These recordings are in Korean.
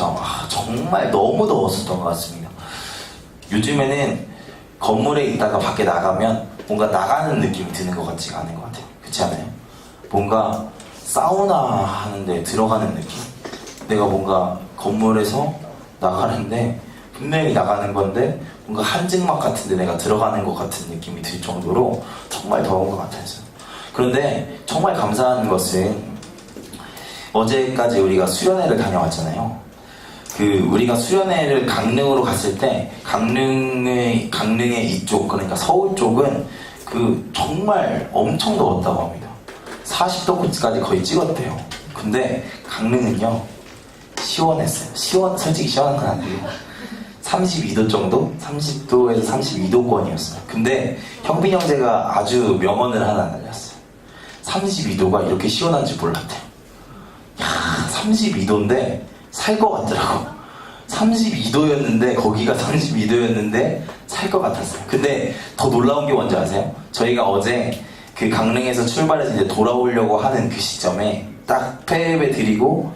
그쵸. 정말 너무 더웠었던 것 같습니다. 요즘에는 건물에 있다가 밖에 나가면 뭔가 나가는 느낌이 드는 것 같지가 않은 것 같아요. 그렇지 않아요? 뭔가 사우나 하는데 들어가는 느낌? 내가 뭔가 건물에서 나가는데 분명히 나가는 건데 뭔가 한증막 같은데 내가 들어가는 것 같은 느낌이 들 정도로 정말 더운 것 같았어요. 그런데 정말 감사한 것은 어제까지 우리가 수련회를 다녀왔잖아요. 우리가 수련회를 강릉으로 갔을 때 강릉의 이쪽, 그러니까 서울 쪽은 정말 엄청 더웠다고 합니다. 40도까지 거의 찍었대요. 근데 강릉은요 시원했어요. 솔직히 시원한 건 아니에요. 32도 정도? 30도에서 32도권이었어요. 근데 형빈 형제가 아주 명언을 하나 날렸어요. 32도가 이렇게 시원한지 몰랐대요. 32도인데 살 것 같더라고. 32도였는데 거기가 32도였는데 살 것 같았어요. 근데 더 놀라운 게 뭔지 아세요? 저희가 어제 강릉에서 출발해서 이제 돌아오려고 하는 그 시점에 딱 폐업에 드리고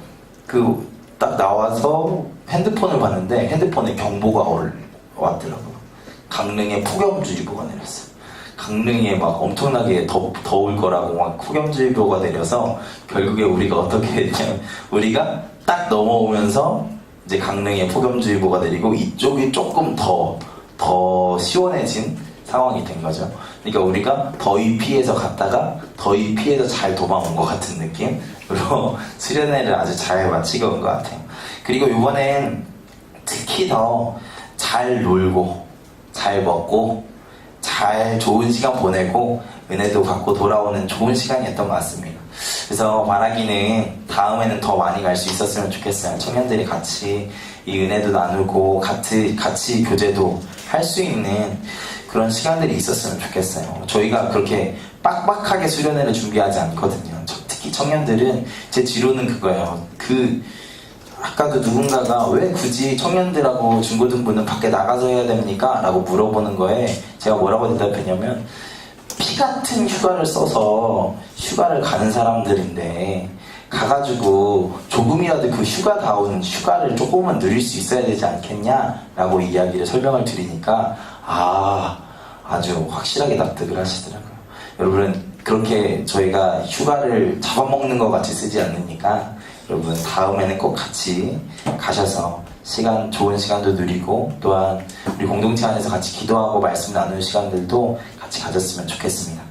딱 나와서 핸드폰을 봤는데 핸드폰에 경보가 왔더라고요. 강릉에 폭염주의보가 내렸어요. 강릉에 막 엄청나게 더울 거라고 막 폭염주의보가 내려서 결국에 우리가 어떻게 했냐면 우리가 딱 넘어오면서 이제 강릉에 폭염주의보가 내리고 이쪽이 조금 더 시원해진 상황이 된 거죠. 그러니까 우리가 더위 피해서 갔다가 더위 피해서 잘 도망온 것 같은 느낌으로 수련회를 아주 잘 마치고 온 것 같아요. 그리고 이번엔 특히 더 잘 놀고 잘 먹고 잘 좋은 시간 보내고 은혜도 갖고 돌아오는 좋은 시간이었던 것 같습니다. 그래서 바라기는 다음에는 더 많이 갈 수 있었으면 좋겠어요. 청년들이 같이 이 은혜도 나누고 같이 교제도 할 수 있는 그런 시간들이 있었으면 좋겠어요. 저희가 그렇게 빡빡하게 수련회를 준비하지 않거든요. 특히 청년들은 제 지로는 그거예요. 아까도 누군가가 왜 굳이 청년들하고 중고등부는 밖에 나가서 해야 됩니까? 라고 물어보는 거에 제가 뭐라고 대답했냐면 피 같은 휴가를 써서 휴가를 가는 사람들인데 가가지고 조금이라도 휴가다운 휴가를 조금은 누릴 수 있어야 되지 않겠냐? 라고 이야기를 설명을 드리니까 아주 확실하게 납득을 하시더라고요. 여러분 그렇게 저희가 휴가를 잡아먹는 것 같이 쓰지 않으니까 여러분 다음에는 꼭 같이 가셔서 좋은 시간도 누리고 또한 우리 공동체 안에서 같이 기도하고 말씀 나누는 시간들도 같이 가졌으면 좋겠습니다.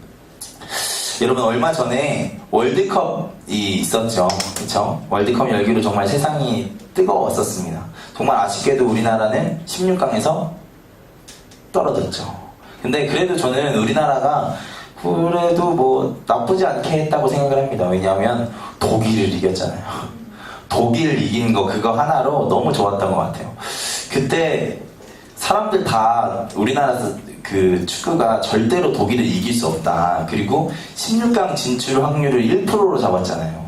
여러분 얼마 전에 월드컵이 있었죠. 그렇죠? 월드컵 열기로 정말 세상이 뜨거웠었습니다. 정말 아쉽게도 우리나라는 16강에서 떨어졌죠. 근데 그래도 저는 우리나라가 그래도 뭐 나쁘지 않게 했다고 생각을 합니다. 왜냐하면 독일을 이겼잖아요. 독일을 이긴 거 그거 하나로 너무 좋았던 것 같아요. 그때 사람들 다 우리나라에서 축구가 절대로 독일을 이길 수 없다. 그리고 16강 진출 확률을 1%로 잡았잖아요.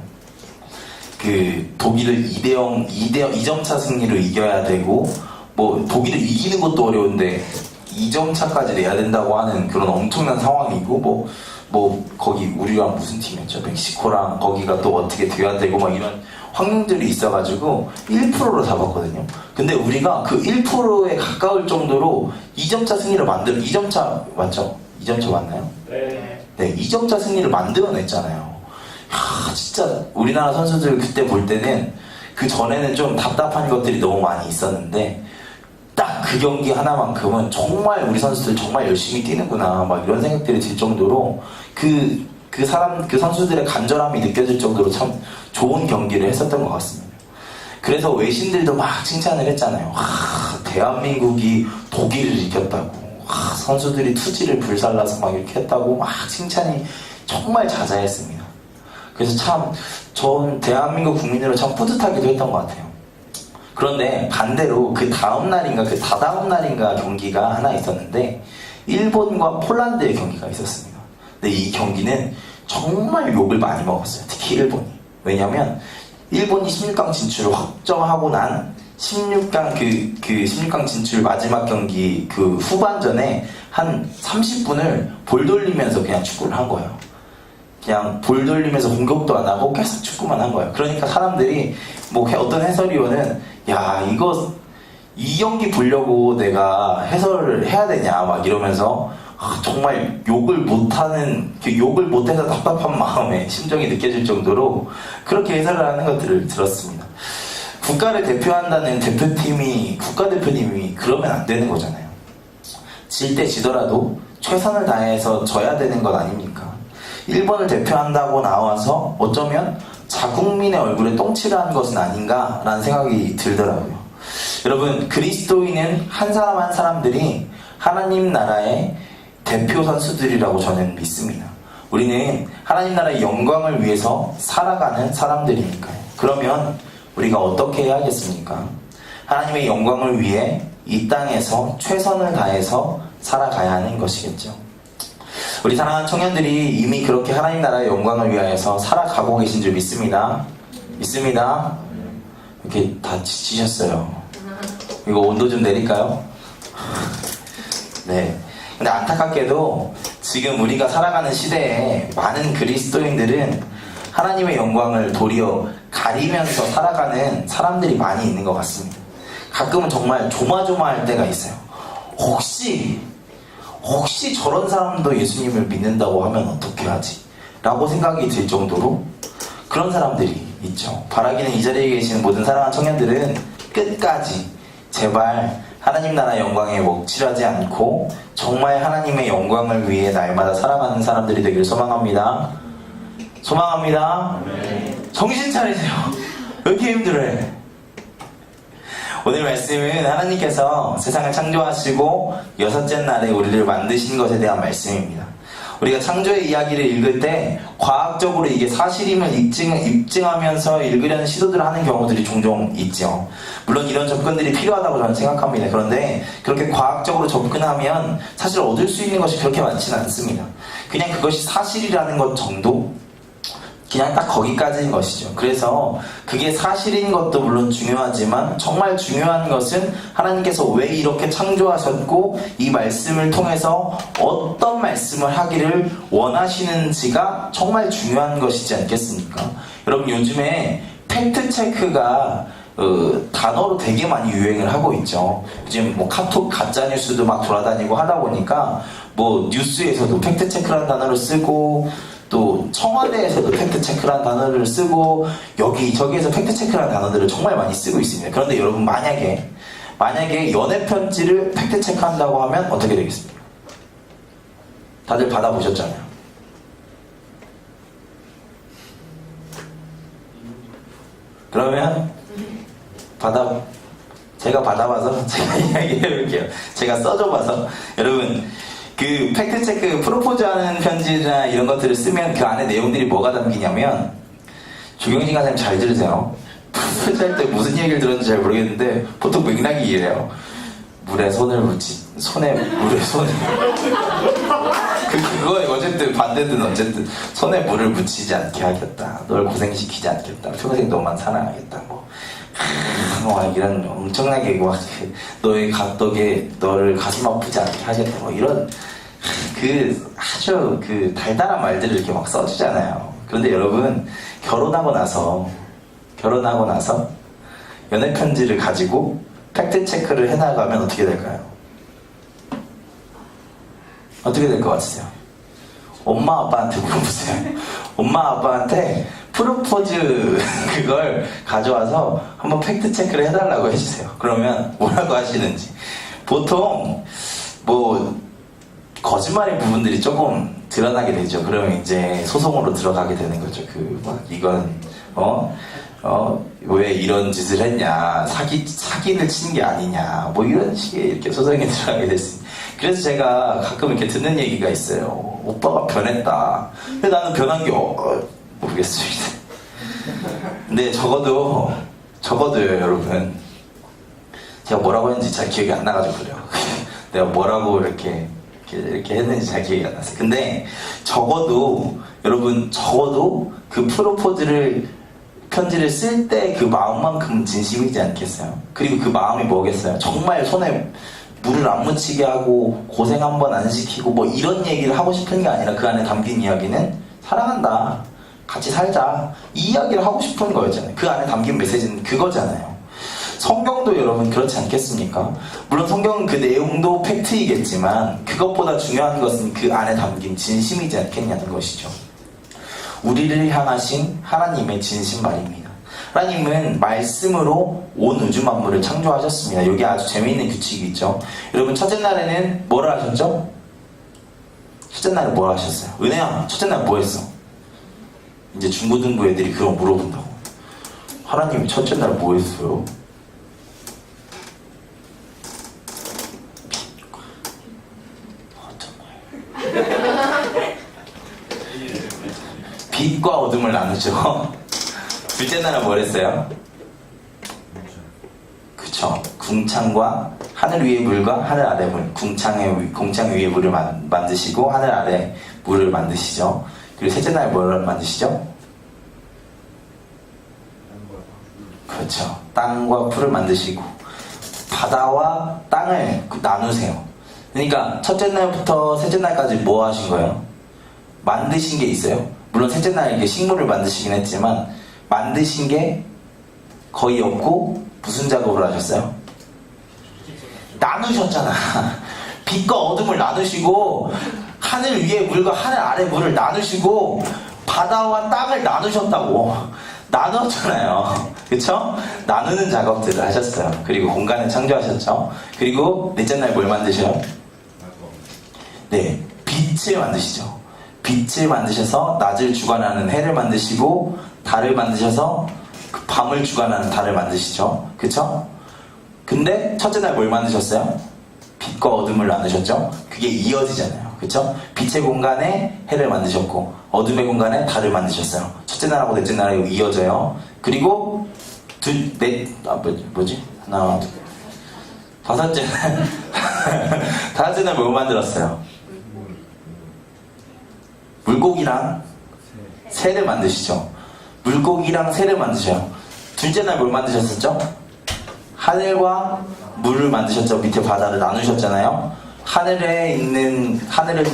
독일을 2대0, 2점차 승리로 이겨야 되고 뭐 독일을 이기는 것도 어려운데 2점 차까지 내야 된다고 하는 그런 엄청난 상황이고 거기 우리랑 무슨 팀이었죠? 멕시코랑 거기가 또 어떻게 돼야 되고 막 이런 확률들이 있어가지고 1%로 잡았거든요. 근데 우리가 그 1%에 가까울 정도로 2점차 승리를 2점차 맞죠? 2점차 맞나요? 네, 2점차 승리를 만들어냈잖아요. 진짜 우리나라 선수들 그때 볼 때는 그 전에는 좀 답답한 것들이 너무 많이 있었는데 딱 그 경기 하나만큼은 정말 우리 선수들 정말 열심히 뛰는구나 막 이런 생각들이 들 정도로 그 선수들의 간절함이 느껴질 정도로 참 좋은 경기를 했었던 것 같습니다. 그래서 외신들도 막 칭찬을 했잖아요. 대한민국이 독일을 이겼다고, 선수들이 투지를 불살라서 막 이렇게 했다고 막 칭찬이 정말 자자했습니다. 그래서 참 전 대한민국 국민으로 참 뿌듯하기도 했던 것 같아요. 그런데 반대로 그 다다음 날인가 경기가 하나 있었는데 일본과 폴란드의 경기가 있었습니다. 근데 이 경기는 정말 욕을 많이 먹었어요. 특히 일본이. 왜냐면 일본이 16강 진출을 확정하고 난 16강 16강 진출 마지막 경기 후반전에 한 30분을 볼 돌리면서 그냥 축구를 한 거예요. 그냥 볼 돌리면서 공격도 안 하고 계속 축구만 한 거예요. 그러니까 사람들이 어떤 해설위원은 야, 이거 이 연기 보려고 내가 해설을 해야 되냐 막 이러면서 정말 욕을 못해서 답답한 마음에 심정이 느껴질 정도로 그렇게 해설을 하는 것들을 들었습니다. 국가를 대표한다는 대표팀이 국가대표님이 그러면 안 되는 거잖아요. 질 때 지더라도 최선을 다해서 져야 되는 것 아닙니까? 일본을 대표한다고 나와서 어쩌면 자국민의 얼굴에 똥칠을 한 것은 아닌가라는 생각이 들더라고요. 여러분, 그리스도인은 한 사람 한 사람들이 하나님 나라의 대표 선수들이라고 저는 믿습니다. 우리는 하나님 나라의 영광을 위해서 살아가는 사람들이니까요. 그러면 우리가 어떻게 해야겠습니까? 하나님의 영광을 위해 이 땅에서 최선을 다해서 살아가야 하는 것이겠죠. 우리 사랑하는 청년들이 이미 그렇게 하나님 나라의 영광을 위하여서 살아가고 계신 줄 믿습니다. 믿습니다. 이렇게 다 지치셨어요. 이거 온도 좀 내릴까요? 네. 근데 안타깝게도 지금 우리가 살아가는 시대에 많은 그리스도인들은 하나님의 영광을 도리어 가리면서 살아가는 사람들이 많이 있는 것 같습니다. 가끔은 정말 조마조마할 때가 있어요. 혹시 저런 사람도 예수님을 믿는다고 하면 어떻게 하지? 라고 생각이 들 정도로 그런 사람들이 있죠. 바라기는 이 자리에 계신 모든 사랑하는 청년들은 끝까지 제발 하나님 나라의 영광에 먹칠하지 않고 정말 하나님의 영광을 위해 날마다 살아가는 사람들이 되기를 소망합니다. 소망합니다. 정신 차리세요. 왜 이렇게 힘들어해? 오늘 말씀은 하나님께서 세상을 창조하시고 여섯째 날에 우리를 만드신 것에 대한 말씀입니다. 우리가 창조의 이야기를 읽을 때 과학적으로 이게 사실임을 입증하면서 읽으려는 시도들을 하는 경우들이 종종 있죠. 물론 이런 접근들이 필요하다고 저는 생각합니다. 그런데 그렇게 과학적으로 접근하면 사실 얻을 수 있는 것이 그렇게 많지는 않습니다. 그냥 그것이 사실이라는 것 정도? 그냥 딱 거기까지인 것이죠. 그래서 그게 사실인 것도 물론 중요하지만 정말 중요한 것은 하나님께서 왜 이렇게 창조하셨고 이 말씀을 통해서 어떤 말씀을 하기를 원하시는지가 정말 중요한 것이지 않겠습니까? 여러분, 요즘에 팩트체크가 단어로 되게 많이 유행을 하고 있죠. 요즘 뭐 카톡 가짜뉴스도 막 돌아다니고 하다 보니까 뭐 뉴스에서도 팩트체크라는 단어를 쓰고 또 청와대에서도 팩트체크라는 단어를 쓰고 여기저기에서 팩트체크라는 단어들을 정말 많이 쓰고 있습니다. 그런데 여러분, 만약에 연애편지를 팩트체크한다고 하면 어떻게 되겠습니까? 다들 받아보셨잖아요. 그러면 제가 받아봐서 제가 이야기해볼게요. 제가 써줘봐서 여러분, 그 팩트체크 프로포즈하는 편지나 이런 것들을 쓰면 그 안에 내용들이 뭐가 담기냐면, 조경진 강사님 잘 들으세요. 프로포즈할 때 무슨 얘기를 들었는지 잘 모르겠는데 보통 맥락이 이래요. 물에 손을 그거에 어쨌든 반대든 어쨌든 손에 물을 묻히지 않게 하겠다. 널 고생시키지 않겠다. 평생 너만 사랑하겠다. 이런 엄청나게 너의 덕에 너를 가슴 아프지 않게 하겠다. 이런 아주 달달한 말들을 이렇게 막 써주잖아요. 그런데 여러분, 결혼하고 나서 연애 편지를 가지고 팩트 체크를 해나가면 어떻게 될까요? 어떻게 될 것 같으세요? 엄마 아빠한테 물어보세요. 엄마 아빠한테 프로포즈 그걸 가져와서 한번 팩트 체크를 해달라고 해주세요. 그러면 뭐라고 하시는지. 보통 거짓말의 부분들이 조금 드러나게 되죠. 그러면 이제 소송으로 들어가게 되는 거죠. 이건 왜 이런 짓을 했냐, 사기를 치는 게 아니냐, 이런 식의 이렇게 소송에 들어가게 됐습니다. 그래서 제가 가끔 이렇게 듣는 얘기가 있어요. 오빠가 변했다. 근데 나는 변한 게 모르겠습니다. 근데 적어도요, 여러분. 제가 뭐라고 했는지 잘 기억이 안 나가지고 그래요. 내가 뭐라고 이렇게 했는지 잘 기억이 안 났어요. 근데 여러분, 적어도 그 편지를 쓸 때 그 마음만큼 진심이지 않겠어요? 그리고 그 마음이 뭐겠어요? 정말 손에 물을 안 묻히게 하고 고생 한 번 안 시키고 이런 얘기를 하고 싶은 게 아니라 그 안에 담긴 이야기는 사랑한다, 같이 살자, 이 이야기를 하고 싶은 거였잖아요. 그 안에 담긴 메시지는 그거잖아요. 성경도 여러분 그렇지 않겠습니까? 물론 성경은 그 내용도 팩트이겠지만 그것보다 중요한 것은 그 안에 담긴 진심이지 않겠냐는 것이죠. 우리를 향하신 하나님의 진심 말입니다. 하나님은 말씀으로 온 우주 만물을 창조하셨습니다. 여기 아주 재미있는 규칙이 있죠. 여러분 첫째 날에는 뭐를 하셨죠? 첫째 날에 뭘 하셨어요? 은혜야, 첫째 날 뭐 했어? 이제 중고등부 애들이 그거 물어본다고. 하나님이 첫째 날 뭐 했어요? 빛과 어둠을 나누죠. 둘째 날은 뭘 했어요? 그쵸. 궁창과 하늘 위의 물과 하늘 아래 물. 궁창 위의 물을 만드시고 하늘 아래 물을 만드시죠. 그리고 셋째 날 뭘 만드시죠? 그렇죠. 땅과 풀을 만드시고 바다와 땅을 나누세요. 그러니까 첫째 날부터 셋째 날까지 뭐 하신 거예요? 만드신 게 있어요. 물론 셋째 날 이렇게 식물을 만드시긴 했지만 만드신 게 거의 없고 무슨 작업을 하셨어요? 나누셨잖아. 빛과 어둠을 나누시고 하늘 위에 물과 하늘 아래 물을 나누시고 바다와 땅을 나누셨다고. 나눴잖아요. 그쵸? 나누는 작업들을 하셨어요. 그리고 공간을 창조하셨죠. 그리고 넷째 날 뭘 만드셔요? 네, 빛을 만드시죠. 빛을 만드셔서 낮을 주관하는 해를 만드시고 달을 만드셔서 그 밤을 주관하는 달을 만드시죠. 그쵸? 근데 첫째 날 뭘 만드셨어요? 빛과 어둠을 나누셨죠. 그게 이어지잖아요. 그쵸? 빛의 공간에 해를 만드셨고 어둠의 공간에 달을 만드셨어요. 첫째 날하고 넷째 날하고 이어져요. 그리고 하나, 둘, 다섯째 날 다섯째 날 뭘 만들었어요? 물고기랑 새를 만드시죠. 물고기랑 새를 만드셔요. 둘째 날 뭘 만드셨었죠? 하늘과 물을 만드셨죠. 밑에 바다를 나누셨잖아요. 하늘을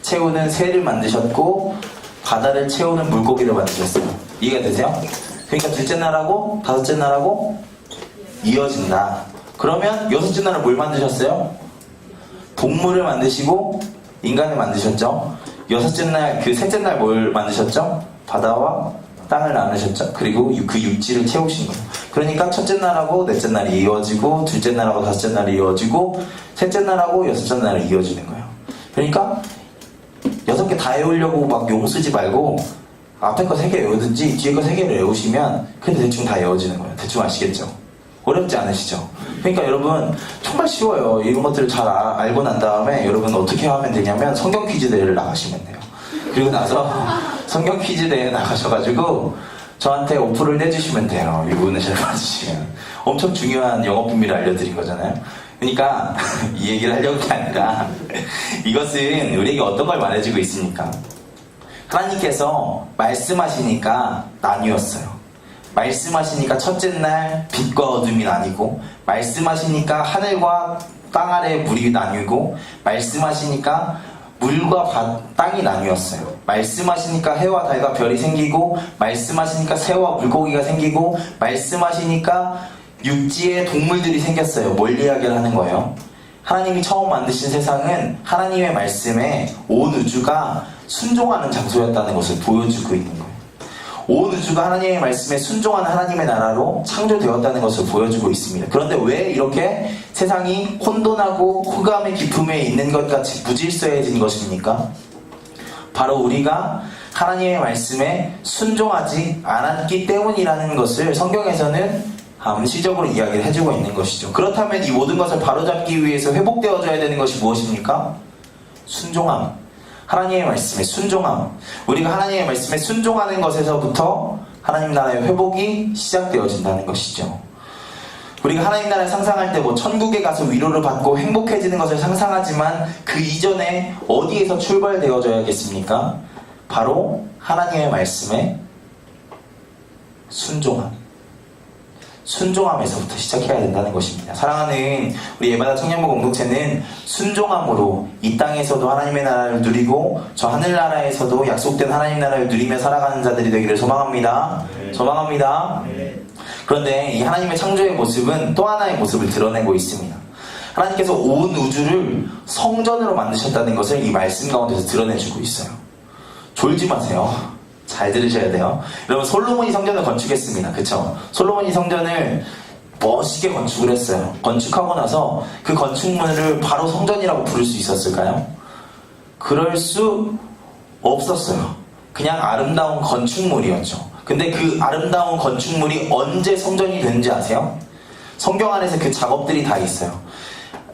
채우는 새를 만드셨고 바다를 채우는 물고기를 만드셨어요. 이해가 되세요? 그러니까 둘째 날하고 다섯째 날하고 이어진다. 그러면 여섯째 날은 뭘 만드셨어요? 동물을 만드시고 인간을 만드셨죠. 여섯째 날, 셋째 날 뭘 만드셨죠? 바다와 땅을 나누셨죠. 그리고 그 육지를 채우신 거예요. 그러니까 첫째 날하고 넷째 날이 이어지고 둘째 날하고 다섯째 날이 이어지고 셋째 날하고 여섯째 날이 이어지는 거예요. 그러니까 6개 다 외우려고 막 용 쓰지 말고 앞에 거 3개 외우든지 뒤에 거 3개를 외우시면 근데 대충 다 외워지는 거예요. 대충 아시겠죠? 어렵지 않으시죠? 그러니까 여러분 정말 쉬워요. 이런 것들을 잘 알고 난 다음에 여러분 어떻게 하면 되냐면 성경 퀴즈 대회를 나가시면 돼요. 그리고 나서 성경 퀴즈 대회 나가셔가지고 저한테 오프를 내주시면 돼요. 이 부분을 잘 봐주시면. 엄청 중요한 영업 비밀을 알려드린 거잖아요. 그러니까 이 얘기를 하려고 게 아니라 이것은 우리에게 어떤 걸 말해주고 있습니까? 하나님께서 말씀하시니까 나뉘었어요. 말씀하시니까 첫째 날 빛과 어둠이 나뉘고 말씀하시니까 하늘과 땅 아래 물이 나뉘고 말씀하시니까 물과 땅이 나뉘었어요. 말씀하시니까 해와 달과 별이 생기고 말씀하시니까 새와 물고기가 생기고 말씀하시니까 육지에 동물들이 생겼어요. 뭘 이야기를 하는 거예요? 하나님이 처음 만드신 세상은 하나님의 말씀에 온 우주가 순종하는 장소였다는 것을 보여주고 있는 거예요. 온 우주가 하나님의 말씀에 순종하는 하나님의 나라로 창조되었다는 것을 보여주고 있습니다. 그런데 왜 이렇게 세상이 혼돈하고 흑암의 깊음에 있는 것 같이 무질서해진 것입니까? 바로 우리가 하나님의 말씀에 순종하지 않았기 때문이라는 것을 성경에서는 암시적으로 이야기를 해주고 있는 것이죠. 그렇다면 이 모든 것을 바로잡기 위해서 회복되어져야 되는 것이 무엇입니까? 순종함. 하나님의 말씀에 순종함. 우리가 하나님의 말씀에 순종하는 것에서부터 하나님 나라의 회복이 시작되어진다는 것이죠. 우리가 하나님 나라를 상상할 때 천국에 가서 위로를 받고 행복해지는 것을 상상하지만 그 이전에 어디에서 출발되어져야겠습니까? 바로 하나님의 말씀에 순종함. 순종함에서부터 시작해야 된다는 것입니다. 사랑하는 우리 예바다 청년부 공동체는 순종함으로 이 땅에서도 하나님의 나라를 누리고 저 하늘나라에서도 약속된 하나님 나라를 누리며 살아가는 자들이 되기를 소망합니다. 소망합니다. 그런데 이 하나님의 창조의 모습은 또 하나의 모습을 드러내고 있습니다. 하나님께서 온 우주를 성전으로 만드셨다는 것을 이 말씀 가운데서 드러내주고 있어요. 졸지 마세요. 잘 들으셔야 돼요. 여러분, 솔로몬이 성전을 건축했습니다. 그쵸? 솔로몬이 성전을 멋있게 건축을 했어요. 건축하고 나서 그 건축물을 바로 성전이라고 부를 수 있었을까요? 그럴 수 없었어요. 그냥 아름다운 건축물이었죠. 근데 그 아름다운 건축물이 언제 성전이 되는지 아세요? 성경 안에서 그 작업들이 다 있어요.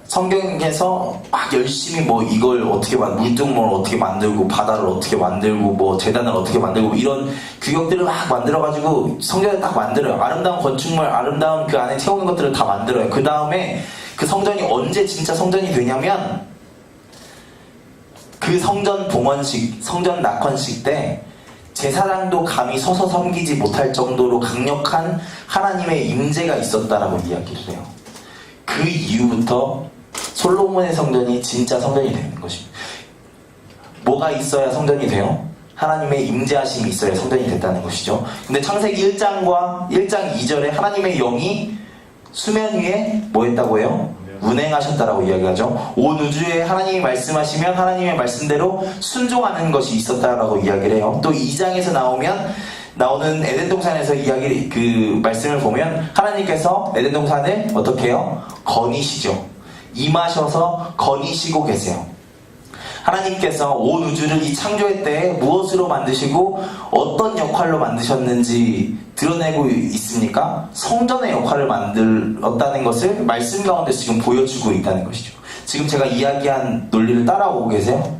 성경에서 막 열심히 뭐 이걸 어떻게 물두멍을 어떻게 만들고 바다를 어떻게 만들고 뭐 재단을 어떻게 만들고 이런 규격들을 막 만들어가지고 성전을 딱 만들어요. 아름다운 건축물, 아름다운 그 안에 채우는 것들을 다 만들어요. 그 다음에 그 성전이 언제 진짜 성전이 되냐면 그 성전 봉헌식, 성전 낙헌식 때 제사장도 감히 서서 섬기지 못할 정도로 강력한 하나님의 임재가 있었다라고 이야기를 해요. 그 이후부터 솔로몬의 성전이 진짜 성전이 되는 것입니다. 뭐가 있어야 성전이 돼요? 하나님의 임재하심이 있어야 성전이 됐다는 것이죠. 근데 창세기 1장과 1장 2절에 하나님의 영이 수면 위에 뭐 했다고 해요? 운행하셨다라고 이야기하죠. 온 우주에 하나님이 말씀하시면 하나님의 말씀대로 순종하는 것이 있었다라고 이야기를 해요. 또 2장에서 나오는 에덴 동산에서 이야기 그 말씀을 보면 하나님께서 에덴 동산을 어떻게 해요? 거니시죠. 임하셔서 거니시고 계세요. 하나님께서 온 우주를 이 창조의 때에 무엇으로 만드시고 어떤 역할로 만드셨는지 드러내고 있습니까? 성전의 역할을 만들었다는 것을 말씀 가운데 지금 보여주고 있다는 것이죠. 지금 제가 이야기한 논리를 따라오고 계세요?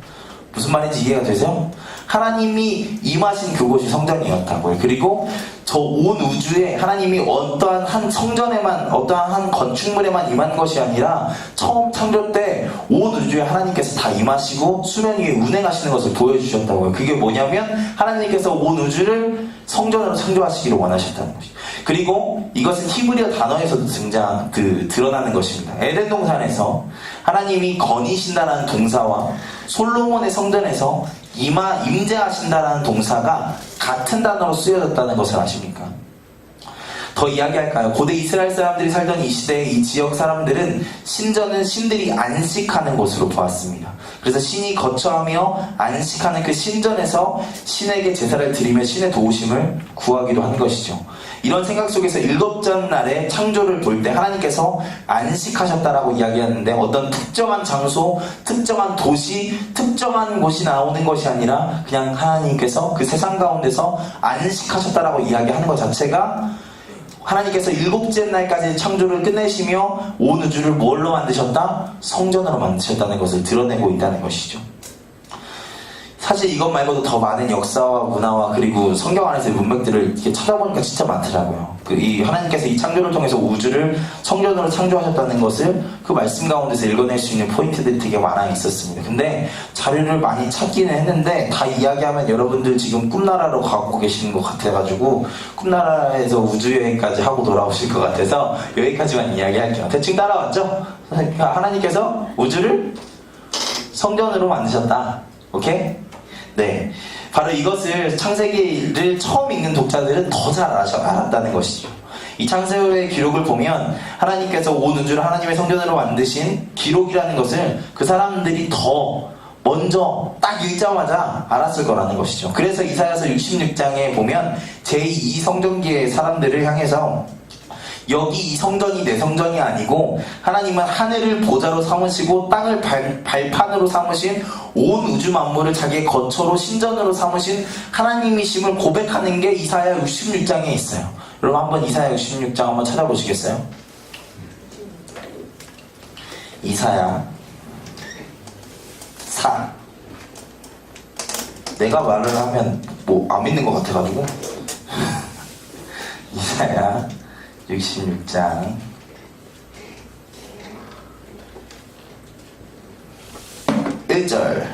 무슨 말인지 이해가 되세요? 하나님이 임하신 그곳이 성전이었다고요. 그리고 저 온 우주에 하나님이 어떠한 한 성전에만, 어떠한 한 건축물에만 임한 것이 아니라 처음 창조 때 온 우주에 하나님께서 다 임하시고 수면 위에 운행하시는 것을 보여주셨다고요. 그게 뭐냐면 하나님께서 온 우주를 성전으로 창조하시기를 원하셨다는 것이죠. 그리고 이것은 히브리어 단어에서도 드러나는 것입니다. 에덴 동산에서 하나님이 거니신다라는 동사와 솔로몬의 성전에서 임재하신다라는 동사가 같은 단어로 쓰여졌다는 것을 아십니까? 더 이야기할까요? 고대 이스라엘 사람들이 살던 이 시대의 이 지역 사람들은 신전은 신들이 안식하는 곳으로 보았습니다. 그래서 신이 거처하며 안식하는 그 신전에서 신에게 제사를 드리며 신의 도우심을 구하기도 한 것이죠. 이런 생각 속에서 일곱째 날에 창조를 볼 때 하나님께서 안식하셨다라고 이야기하는데 어떤 특정한 장소, 특정한 도시, 특정한 곳이 나오는 것이 아니라 그냥 하나님께서 그 세상 가운데서 안식하셨다라고 이야기하는 것 자체가 하나님께서 일곱째 날까지 창조를 끝내시며 온 우주를 뭘로 만드셨다? 성전으로 만드셨다는 것을 드러내고 있다는 것이죠. 사실 이것 말고도 더 많은 역사와 문화와 그리고 성경 안에서의 문맥들을 이렇게 찾아보니까 진짜 많더라고요. 이 하나님께서 이 창조를 통해서 우주를 성전으로 창조하셨다는 것을 그 말씀 가운데서 읽어낼 수 있는 포인트들이 되게 많아 있었습니다. 근데 자료를 많이 찾기는 했는데 다 이야기하면 여러분들 지금 꿈나라로 가고 계시는 것 같아가지고 꿈나라에서 우주여행까지 하고 돌아오실 것 같아서 여기까지만 이야기할게요. 대충 따라왔죠? 하나님께서 우주를 성전으로 만드셨다. 오케이? 네, 바로 이것을 창세기를 처음 읽는 독자들은 더 잘 알았다는 것이죠. 이 창세기의 기록을 보면 하나님께서 온 우주를 하나님의 성전으로 만드신 기록이라는 것을 그 사람들이 더 먼저 딱 읽자마자 알았을 거라는 것이죠. 그래서 이사야서 66장에 보면 제2 성전기의 사람들을 향해서 여기 이 성전이 내 성전이 아니고 하나님은 하늘을 보좌로 삼으시고 땅을 발판으로 삼으신 온 우주 만물을 자기의 거처로 신전으로 삼으신 하나님이심을 고백하는 게 이사야 66장에 있어요. 여러분 한번 이사야 66장 한번 찾아보시겠어요? 이사야 4. 내가 말을 하면 뭐 안 믿는 것 같아가지고 이사야 66장 1절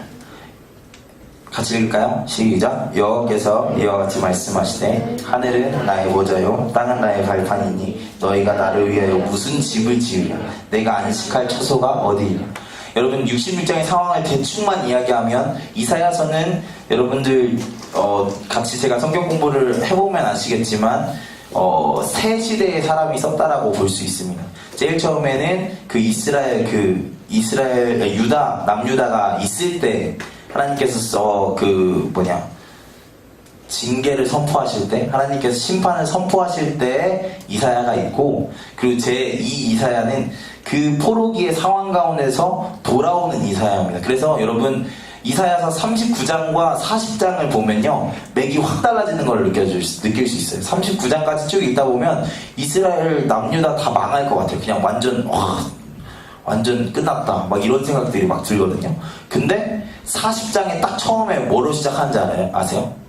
같이 읽을까요? 시작. 여호와께서 이와 같이 말씀하시되 하늘은 나의 보좌요 땅은 나의 발판이니 너희가 나를 위하여 무슨 집을 지으랴. 내가 안식할 처소가 어디이랴. 여러분 66장의 상황을 대충만 이야기하면 이사야서는 여러분들 같이 제가 성경 공부를 해보면 아시겠지만 세 시대의 사람이 썼다라고 볼 수 있습니다. 제일 처음에는 그 이스라엘 유다 남유다가 있을 때 하나님께서 징계를 선포하실 때, 하나님께서 심판을 선포하실 때 이사야가 있고, 그리고 제2 이사야는 그 포로기의 상황 가운데서 돌아오는 이사야입니다. 그래서 여러분 이사야서 39장과 40장을 보면요, 맥이 확 달라지는 걸 느낄 수 있어요. 39장까지 쭉 읽다 보면 이스라엘 남유다 다 망할 것 같아요. 그냥 완전 끝났다 막 이런 생각들이 막 들거든요. 근데 40장에 딱 처음에 뭐로 시작하는지 아세요?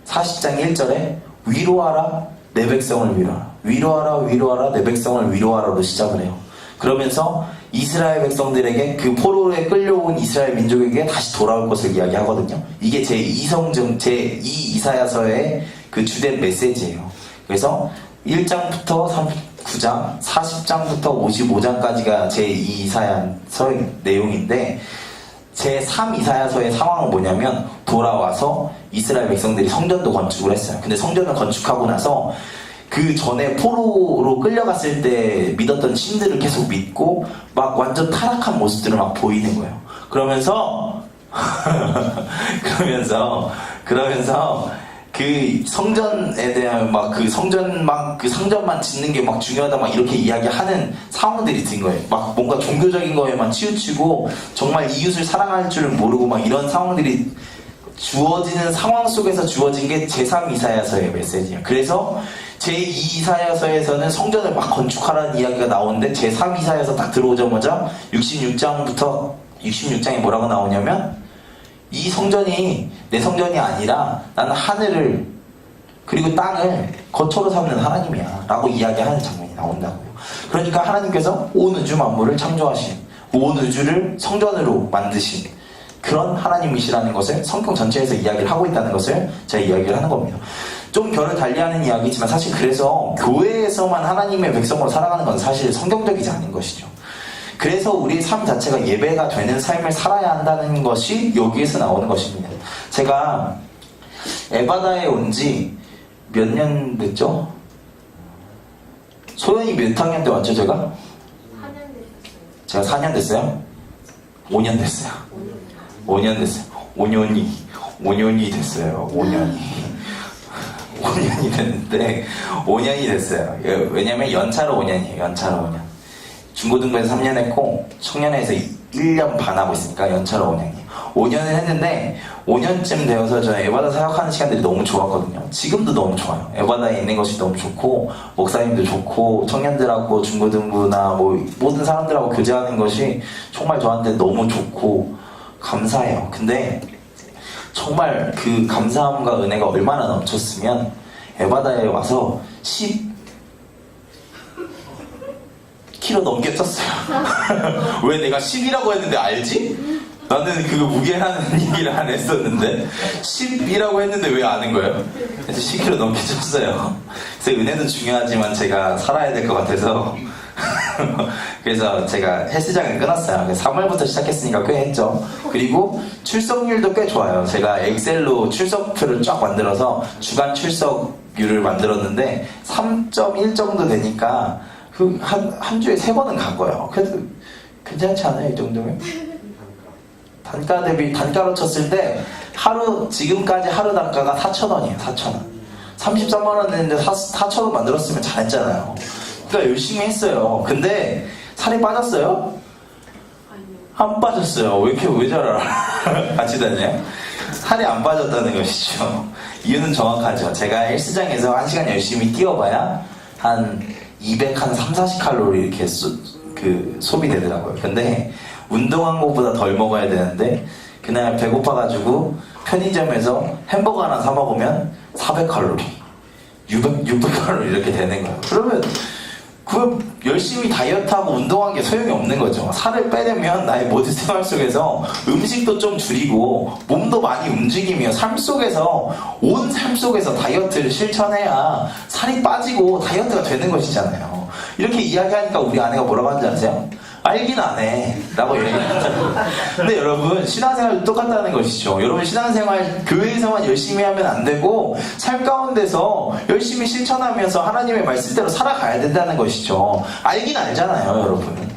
40장 1절에 위로하라 내 백성을 위로하라, 위로하라 위로하라 내 백성을 위로하라로 시작을 해요. 그러면서 이스라엘 백성들에게, 그 포로에 끌려온 이스라엘 민족에게 다시 돌아올 것을 이야기하거든요. 이게 제2 이사야서의 그 주된 메시지예요. 그래서 1장부터 39장, 40장부터 55장까지가 제2 이사야서의 내용인데, 제3 이사야서의 상황은 뭐냐면, 돌아와서 이스라엘 백성들이 성전도 건축을 했어요. 근데 성전을 건축하고 나서 그 전에 포로로 끌려갔을 때 믿었던 신들을 계속 믿고 막 완전 타락한 모습들을 막 보이는 거예요. 그러면서 그 성전에 대한 그 상전만 짓는 게 막 중요하다 막 이렇게 이야기하는 상황들이 든 거예요. 막 뭔가 종교적인 거에만 치우치고 정말 이웃을 사랑할 줄 모르고 막 이런 상황들이 주어지는 상황 속에서 주어진 게 제3 이사야서의 메시지예요. 그래서 제2 이사야서에서는 성전을 막 건축하라는 이야기가 나오는데, 제3 이사야서 딱 들어오자마자 66장에 뭐라고 나오냐면, 이 성전이 내 성전이 아니라 나는 하늘을 그리고 땅을 거처로 삼는 하나님이야 라고 이야기하는 장면이 나온다고요. 그러니까 하나님께서 온 우주 만물을 창조하신, 온 우주를 성전으로 만드신 그런 하나님이시라는 것을 성경 전체에서 이야기를 하고 있다는 것을 제가 이야기를 하는 겁니다. 좀 결을 달리하는 이야기지만 사실 그래서 교회에서만 하나님의 백성으로 살아가는 건 사실 성경적이지 않은 것이죠. 그래서 우리의 삶 자체가 예배가 되는 삶을 살아야 한다는 것이 여기에서 나오는 것입니다. 제가 에바다에 온 지 몇 년 됐죠? 소연이 몇 학년 때 왔죠, 제가? 4년 됐어요. 제가 4년 됐어요? 5년 됐어요. 5년 됐어요. 5년이 됐어요. 5년이 됐는데 5년이 됐어요. 왜냐면 연차로 5년이에요. 연차로 5년. 중고등부에서 3년 했고 청년회에서 1년 반 하고 있으니까 연차로 5년이에요. 5년을 했는데 5년쯤 되어서 저는 에바다 사역하는 시간들이 너무 좋았거든요. 지금도 너무 좋아요. 에바다에 있는 것이 너무 좋고, 목사님도 좋고, 청년들하고 중고등부나 모든 사람들하고 교제하는 것이 정말 저한테 너무 좋고 감사해요. 근데 정말 그 감사함과 은혜가 얼마나 넘쳤으면 에바다에 와서 10kg 넘게 쪘어요. 왜 내가 10이라고 했는데 알지? 나는 그거 무게라는 얘기를 안 했었는데 10이라고 했는데 왜 아는 거예요? 그래서 10kg 넘게 쪘어요. 그래서 은혜도 중요하지만 제가 살아야 될 것 같아서 그래서 제가 헬스장을 끊었어요. 3월부터 시작했으니까 꽤 했죠. 그리고 출석률도 꽤 좋아요. 제가 엑셀로 출석표를 쫙 만들어서 주간 출석률을 만들었는데 3.1 정도 되니까 한 주에 3번은 간 거예요. 그래도 괜찮지 않아요? 이 정도면? 단가 대비 단가로 쳤을 때 지금까지 하루 단가가 4,000원이에요. 4,000원. 33만 원 했는데 4,000원 만들었으면 잘했잖아요. 그러니까 열심히 했어요. 근데 살이 빠졌어요? 안 빠졌어요. 왜 잘 알아? 같이 다녀요? 살이 안 빠졌다는 것이죠. 이유는 정확하죠. 제가 헬스장에서 1시간 열심히 뛰어봐야 한 340칼로리 이렇게 소비되더라고요. 근데 운동한 것보다 덜 먹어야 되는데 그날 배고파가지고 편의점에서 햄버거 하나 사 먹으면 400칼로리, 600칼로리 이렇게 되는 거예요. 그러면 열심히 다이어트하고 운동한 게 소용이 없는 거죠. 살을 빼려면 나의 모든 생활 속에서 음식도 좀 줄이고 몸도 많이 움직이며 온 삶 속에서 다이어트를 실천해야 살이 빠지고 다이어트가 되는 것이잖아요. 이렇게 이야기하니까 우리 아내가 뭐라고 하는지 아세요? 알긴 안 해. 라고 얘기하잖아요. 근데 여러분, 신앙생활도 똑같다는 것이죠. 여러분, 신앙생활 교회에서만 열심히 하면 안 되고, 삶 가운데서 열심히 실천하면서 하나님의 말씀대로 살아가야 된다는 것이죠. 알긴 알잖아요, 여러분.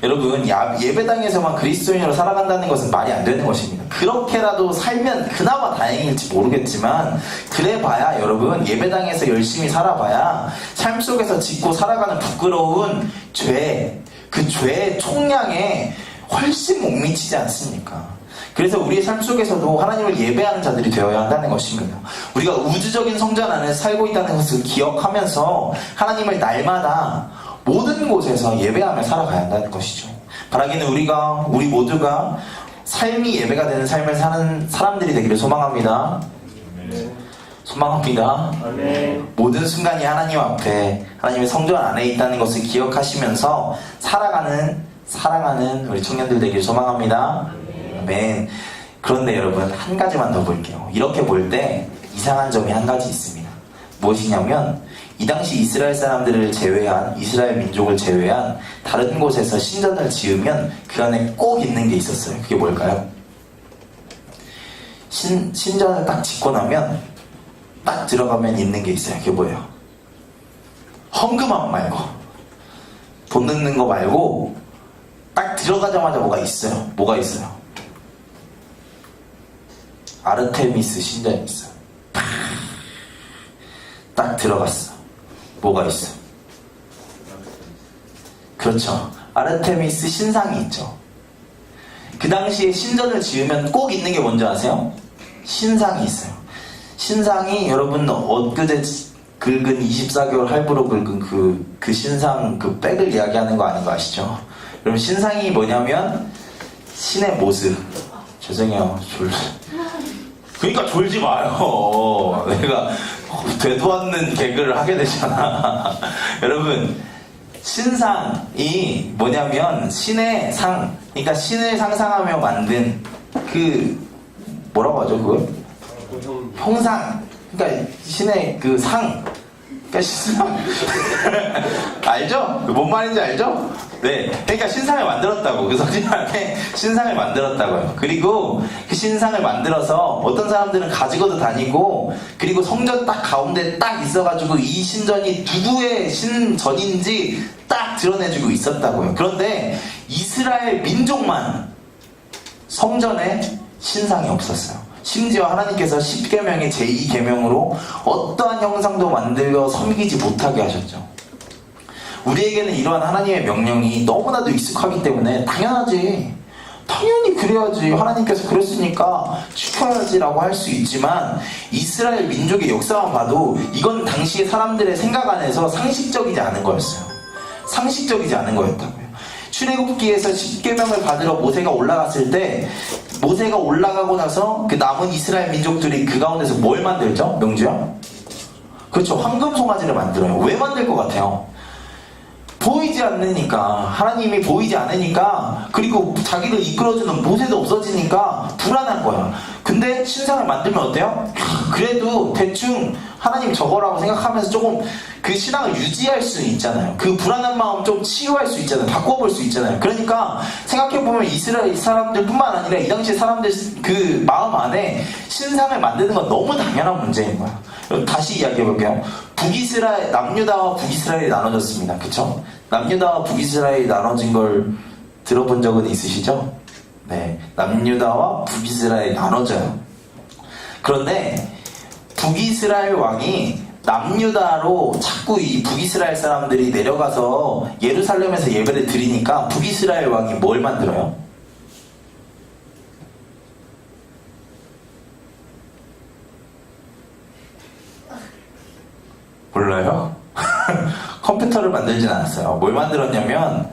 여러분, 예배당에서만 그리스도인으로 살아간다는 것은 말이 안 되는 것입니다. 그렇게라도 살면 그나마 다행일지 모르겠지만, 그래봐야 여러분, 예배당에서 열심히 살아봐야 삶 속에서 짓고 살아가는 부끄러운 죄, 그 죄의 총량에 훨씬 못 미치지 않습니까? 그래서 우리의 삶 속에서도 하나님을 예배하는 자들이 되어야 한다는 것입니다. 우리가 우주적인 성전 안에 살고 있다는 것을 기억하면서 하나님을 날마다 모든 곳에서 예배하며 살아가야 한다는 것이죠. 바라기는 우리 모두가 삶이 예배가 되는 삶을 사는 사람들이 되기를 소망합니다. 소망합니다. 모든 순간이 하나님 앞에 하나님의 성전 안에 있다는 것을 기억하시면서 살아가는 우리 청년들 되기를 소망합니다. 아멘. 그런데 여러분, 한 가지만 더 볼게요. 이렇게 볼 때 이상한 점이 한 가지 있습니다. 무엇이냐면, 이 당시 이스라엘 사람들을 제외한, 이스라엘 민족을 제외한 다른 곳에서 신전을 지으면 그 안에 꼭 있는 게 있었어요. 그게 뭘까요? 신전을 딱 짓고 나면 딱 들어가면 있는 게 있어요. 그게 뭐예요? 헌금함 말고, 돈 넣는 거 말고 딱 들어가자마자 뭐가 있어요. 뭐가 있어요? 아르테미스 신전이 있어요. 딱 들어갔어. 뭐가 있어? 그렇죠. 아르테미스 신상이 있죠. 그 당시에 신전을 지으면 꼭 있는 게 뭔지 아세요? 신상이 있어요. 신상이 여러분 엊그제 긁은 24개월 할부로 긁은 그 신상 그 백을 이야기하는 거 아닌 거 아시죠? 여러분, 신상이 뭐냐면 신의 모습. 죄송해요. 그러니까 졸지 마요. 내가 되도 않는 개그를 하게 되잖아. 여러분, 신상이 뭐냐면 신의 상, 그러니까 신을 상상하며 만든 그 뭐라고 하죠 그걸? 형상. 그러니까 신의 그 상. 그러니까 신상. 알죠? 뭔 말인지 알죠? 네. 그러니까 신상을 만들었다고. 그 성전 안에 신상을 만들었다고요. 그리고 그 신상을 만들어서 어떤 사람들은 가지고도 다니고, 그리고 성전 딱 가운데 딱 있어가지고 이 신전이 누구의 신전인지 딱 드러내주고 있었다고요. 그런데 이스라엘 민족만 성전에 신상이 없었어요. 심지어 하나님께서 10계명의 제2계명으로 어떠한 형상도 만들어 섬기지 못하게 하셨죠. 우리에게는 이러한 하나님의 명령이 너무나도 익숙하기 때문에 당연히 그래야지, 하나님께서 그랬으니까 지켜야지라고 할 수 있지만, 이스라엘 민족의 역사만 봐도 이건 당시의 사람들의 생각 안에서 상식적이지 않은 거였어요. 상식적이지 않은 거였다고요. 출애굽기에서 10계명을 받으러 모세가 올라갔을 때, 모세가 올라가고 나서 그 남은 이스라엘 민족들이 그 가운데서 뭘 만들죠? 명주야? 그렇죠. 황금 송아지를 만들어요. 왜 만들 것 같아요? 보이지 않으니까, 하나님이 보이지 않으니까, 그리고 자기를 이끌어주는 모세도 없어지니까 불안한 거야. 근데 신상을 만들면 어때요? 그래도 대충 하나님 저거라고 생각하면서 조금 그 신앙을 유지할 수 있잖아요. 그 불안한 마음 좀 치유할 수 있잖아요. 바꿔볼 수 있잖아요. 그러니까 생각해보면 이스라엘 사람들뿐만 아니라 이 당시 사람들 그 마음 안에 신상을 만드는 건 너무 당연한 문제인 거야. 다시 이야기해볼게요. 남유다와 북이스라엘이 나눠졌습니다. 그쵸? 남유다와 북이스라엘이 나눠진 걸 들어본 적은 있으시죠? 네. 남유다와 북이스라엘이 나눠져요. 그런데 북이스라엘 왕이 남유다로 자꾸 이 북이스라엘 사람들이 내려가서 예루살렘에서 예배를 드리니까 북이스라엘 왕이 뭘 만들어요? 몰라요? 컴퓨터를 만들진 않았어요. 뭘 만들었냐면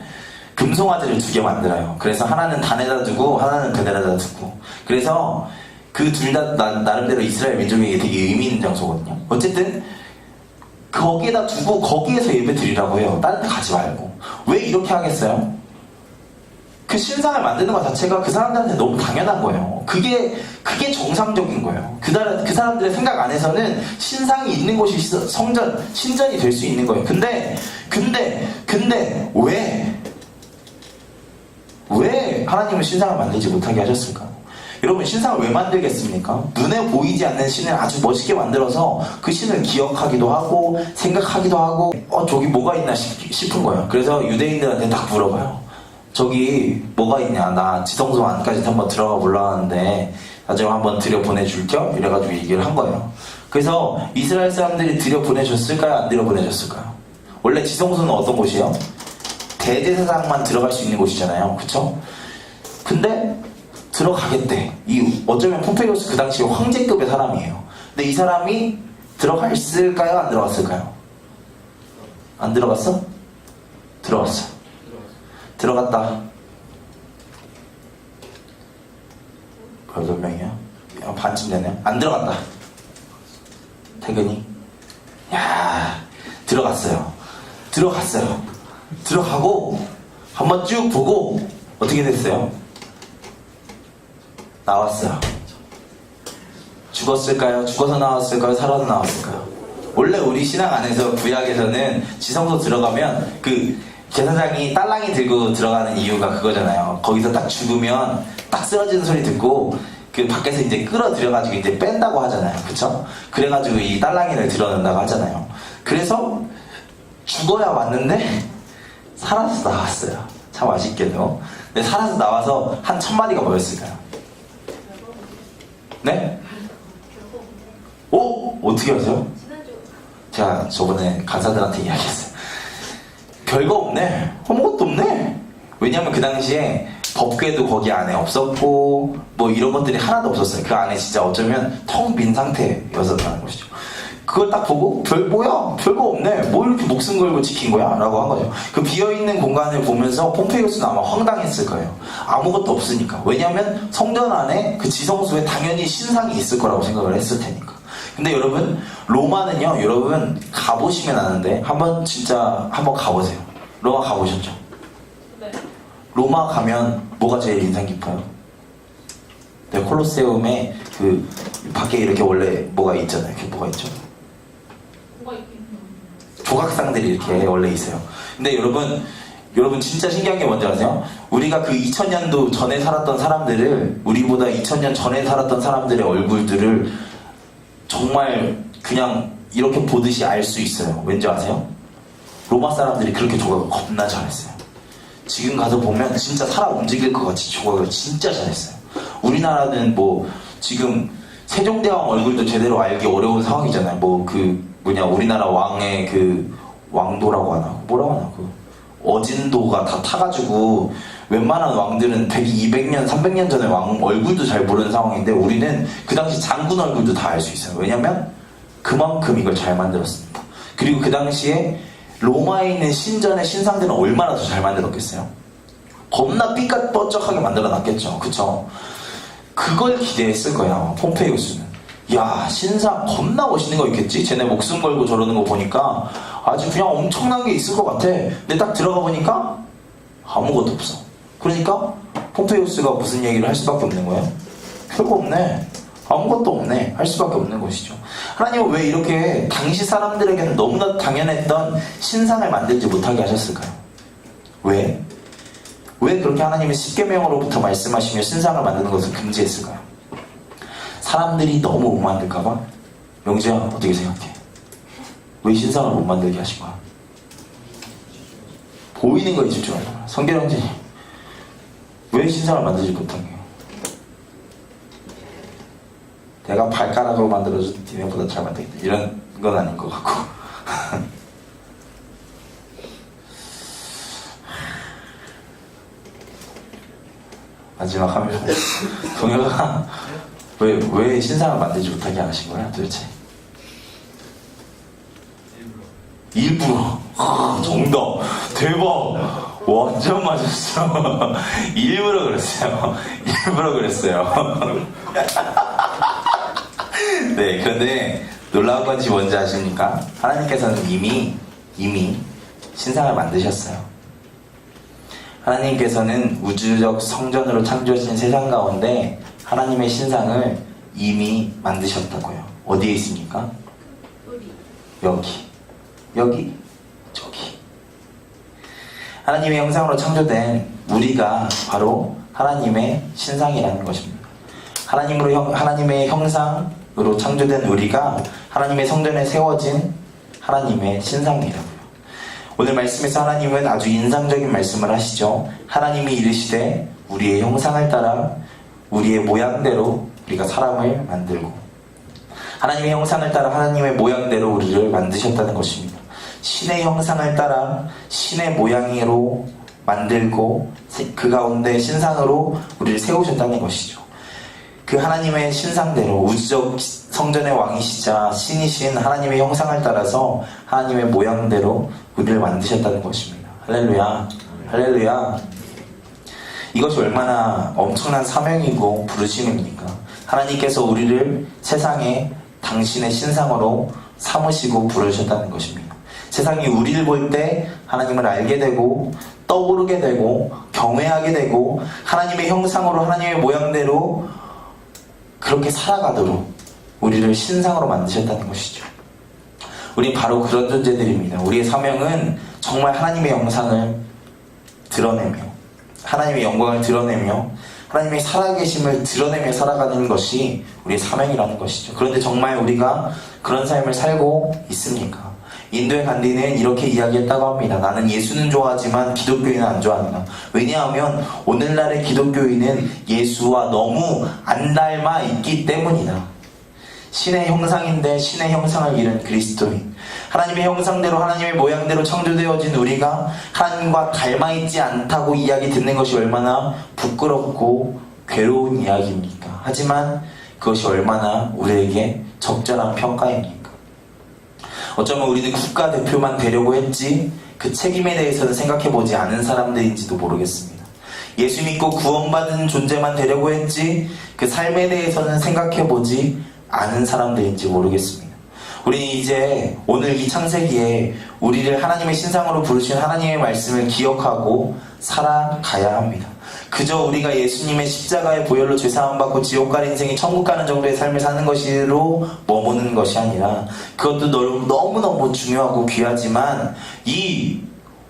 금송아지를 2개 만들어요. 그래서 하나는 단에다 두고 하나는 그늘에다 두고, 그래서 그 둘 다 나름대로 이스라엘 민족에게 되게 의미 있는 장소거든요. 어쨌든 거기에다 두고 거기에서 예배 드리라고 해요. 다른 데 가지 말고. 왜 이렇게 하겠어요? 그 신상을 만드는 것 자체가 그 사람들한테 너무 당연한 거예요. 그게 정상적인 거예요. 그 사람들의 생각 안에서는 신상이 있는 곳이 신전이 될 수 있는 거예요. 근데 근데 왜 하나님은 신상을 만들지 못하게 하셨을까? 여러분, 신상을 왜 만들겠습니까? 눈에 보이지 않는 신을 아주 멋있게 만들어서 그 신을 기억하기도 하고 생각하기도 하고 저기 뭐가 있나 싶은 거예요. 그래서 유대인들한테 딱 물어봐요. 저기 뭐가 있냐, 나 지성소 안까지 한번 들어가 보려 하는데 나중에 한번 들여보내줄 겸 이래가지고 얘기를 한 거예요. 그래서 이스라엘 사람들이 들여보내줬을까요? 안 들여보내줬을까요? 원래 지성소는 어떤 곳이에요? 대제사장만 들어갈 수 있는 곳이잖아요. 그쵸? 근데 들어가겠대. 어쩌면 폼페이오스 그 당시에 황제급의 사람이에요. 근데 이 사람이 들어갔을까요? 안 들어갔을까요? 안 들어갔어? 들어갔어. 들어갔다. 몇 명이야? 반쯤 되네요. 안 들어갔다. 태근이? 야, 들어갔어요. 들어가고 한번 쭉 보고 어떻게 됐어요? 나왔어요. 죽었을까요? 죽어서 나왔을까요? 살아서 나왔을까요? 원래 우리 신앙 안에서 구약에서는 지성소 들어가면 그 제사장이 딸랑이 들고 들어가는 이유가 그거잖아요. 거기서 딱 죽으면 딱 쓰러지는 소리 듣고 그 밖에서 이제 끌어들여가지고 이제 뺀다고 하잖아요. 그쵸? 그래가지고 이 딸랑이를 들어낸다고 하잖아요. 그래서 죽어야 왔는데 살아서 나왔어요. 참 아쉽게도. 근데 살아서 나와서 한 1000마리가 모였을까요? 네? 어떻게 하세요? 제가 저번에 간사들한테 이야기했어요. 별거 없네. 아무것도 없네. 왜냐면 그 당시에 법궤도 거기 안에 없었고 뭐 이런 것들이 하나도 없었어요. 그 안에 진짜 어쩌면 텅 빈 상태였었다는 것이죠. 그걸 딱 보고 뭐야? 별거 없네. 뭐 이렇게 목숨 걸고 지킨 거야? 라고 한 거죠. 그 비어있는 공간을 보면서 폼페이오스는 아마 황당했을 거예요. 아무것도 없으니까. 왜냐하면 성전 안에 그 지성소에 당연히 신상이 있을 거라고 생각을 했을 테니까. 근데 여러분, 로마는요, 여러분 가보시면 아는데 한번 가보세요. 로마 가보셨죠? 네. 로마 가면 뭐가 제일 인상 깊어요? 네, 콜로세움에 그 밖에 이렇게 원래 뭐가 있잖아요. 이렇게 뭐가 있죠? 뭐가 있긴 조각상들이 이렇게 원래 있어요. 근데 여러분 진짜 신기한 게 뭔지 아세요? 우리가 그 2000년도 전에 살았던 사람들을, 우리보다 2000년 전에 살았던 사람들의 얼굴들을 정말 그냥 이렇게 보듯이 알 수 있어요. 왠지 아세요? 로마 사람들이 그렇게 조각을 겁나 잘했어요. 지금 가서 보면 진짜 살아 움직일 것 같이 조각을 진짜 잘했어요. 우리나라는 뭐 지금 세종대왕 얼굴도 제대로 알기 어려운 상황이잖아요. 우리나라 왕의 그 왕도라고 하나? 뭐라고 하나? 그 어진도가 다 타가지고 웬만한 왕들은 100, 200년, 300년 전에 왕 얼굴도 잘 모르는 상황인데 우리는 그 당시 장군 얼굴도 다 알 수 있어요. 왜냐면 그만큼 이걸 잘 만들었습니다. 그리고 그 당시에 로마에 있는 신전의 신상들은 얼마나 더 잘 만들었겠어요? 겁나 삐까뻔쩍하게 만들어놨겠죠. 그쵸? 그걸 기대했을 거야, 폼페이오스는. 야, 신상 겁나 멋있는 거 있겠지? 쟤네 목숨 걸고 저러는 거 보니까 아주 그냥 엄청난 게 있을 것 같아. 근데 딱 들어가 보니까 아무것도 없어. 그러니까 폼페이오스가 무슨 얘기를 할 수밖에 없는 거예요? 별거 없네. 아무것도 없네. 할 수밖에 없는 것이죠. 하나님은 왜 이렇게 당시 사람들에게는 너무나 당연했던 신상을 만들지 못하게 하셨을까요? 왜? 왜 그렇게 하나님은 십계명으로부터 말씀하시며 신상을 만드는 것을 금지했을까요? 사람들이 너무 못 만들까봐? 명지야, 어떻게 생각해? 왜 신상을 못 만들게 하신 거야? 보이는 거에 집중하는 거야. 성결 형제, 왜 신상을 만들지 못한 거예요? 내가 발가락으로 만들어서 니네보다 잘 만들겠다, 이런 건 아닌 것 같고. 마지막 하면 동혁아, 왜 신상을 만들지 못하게 하신 거야 도대체? 일부러. 정답. 대박. 완전 맞았어. 일부러 그랬어요. 네, 그런데 놀라운 건지 뭔지 아십니까? 하나님께서는 이미 신상을 만드셨어요. 하나님께서는 우주적 성전으로 창조하신 세상 가운데 하나님의 신상을 이미 만드셨다고요. 어디에 있습니까? 우리 여기, 저기. 하나님의 형상으로 창조된 우리가 바로 하나님의 신상이라는 것입니다. 하나님의 형상으로 창조된 우리가 하나님의 성전에 세워진 하나님의 신상이라고요. 오늘 말씀에서 하나님은 아주 인상적인 말씀을 하시죠. 하나님이 이르시되 우리의 형상을 따라 우리의 모양대로 우리가 사람을 만들고, 하나님의 형상을 따라 하나님의 모양대로 우리를 만드셨다는 것입니다. 신의 형상을 따라 신의 모양으로 만들고 그 가운데 신상으로 우리를 세우셨다는 것이죠. 그 하나님의 신상대로 우주적 성전의 왕이시자 신이신 하나님의 형상을 따라서 하나님의 모양대로 우리를 만드셨다는 것입니다. 할렐루야, 할렐루야. 이것이 얼마나 엄청난 사명이고 부르심입니까? 하나님께서 우리를 세상에 당신의 신상으로 삼으시고 부르셨다는 것입니다. 세상이 우리를 볼 때 하나님을 알게 되고 떠오르게 되고 경외하게 되고 하나님의 형상으로 하나님의 모양대로 그렇게 살아가도록 우리를 신상으로 만드셨다는 것이죠. 우린 바로 그런 존재들입니다. 우리의 사명은 정말 하나님의 형상을 드러내며 하나님의 영광을 드러내며 하나님의 살아계심을 드러내며 살아가는 것이 우리의 사명이라는 것이죠. 그런데 정말 우리가 그런 삶을 살고 있습니까? 인도의 간디는 이렇게 이야기했다고 합니다. 나는 예수는 좋아하지만 기독교인은 안 좋아한다. 왜냐하면 오늘날의 기독교인은 예수와 너무 안 닮아 있기 때문이다. 신의 형상인데 신의 형상을 잃은 그리스도인, 하나님의 형상대로 하나님의 모양대로 창조되어진 우리가 하나님과 닮아있지 않다고 이야기 듣는 것이 얼마나 부끄럽고 괴로운 이야기입니까? 하지만 그것이 얼마나 우리에게 적절한 평가입니까? 어쩌면 우리는 국가대표만 되려고 했지 그 책임에 대해서는 생각해보지 않은 사람들인지도 모르겠습니다. 예수 믿고 구원받은 존재만 되려고 했지 그 삶에 대해서는 생각해보지 않은 사람들인지 모르겠습니다. 우리는 이제 오늘 이 창세기에 우리를 하나님의 신상으로 부르신 하나님의 말씀을 기억하고 살아가야 합니다. 그저 우리가 예수님의 십자가의 보혈로 죄사함 받고 지옥 갈 인생이 천국 가는 정도의 삶을 사는 것으로 머무는 것이 아니라, 그것도 너무너무 중요하고 귀하지만 이